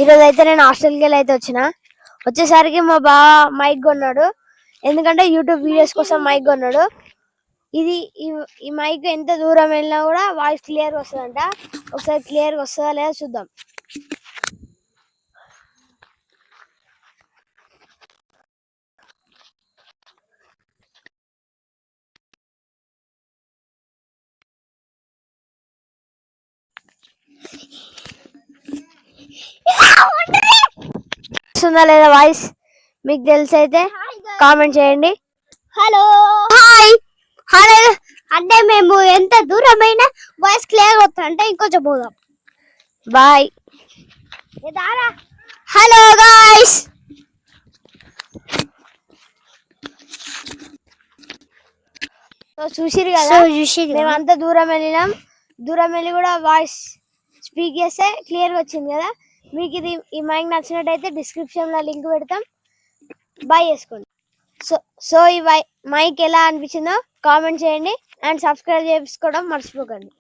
ఈరోజు అయితే నేను హాస్టల్కి వెళ్ళి అయితే వచ్చేసరికి మా బావ మైక్ కొన్నాడు. ఎందుకంటే యూట్యూబ్ వీడియోస్ కోసం మైక్ కొన్నాడు. ఇది ఈ మైక్ ఎంత దూరం వెళ్ళినా కూడా వాయిస్ క్లియర్ వస్తుందంట. ఒకసారి క్లియర్ వస్తుందా లేదా చూద్దాం. వస్తుందా లేదా వాయిస్ మీకు తెలిసి అయితే కామెంట్ చేయండి. హలో హాయ్ హలో అంటే మేము ఎంత దూరమైనా వాయిస్ క్లియర్ వస్తుందంటే ఇంకొంచెం పోదాం. బాయ్. Hello guys. చూసిరు కదా, మేమంతా దూరం వెళ్ళి కూడా వాయిస్ స్పీక్ చేస్తే క్లియర్ వచ్చింది కదా. మీకు ఈ మైక్ నచ్చినట్టయితే డిస్క్రిప్షన్ లో లింక్ పెడతాం, బై చేసుకోండి. సో ఈ మైక్ ఎలా అనిపించిందో కామెంట్ చేయండి అండ్ సబ్స్క్రైబ్ చేసుకోవడం మర్చిపోకండి.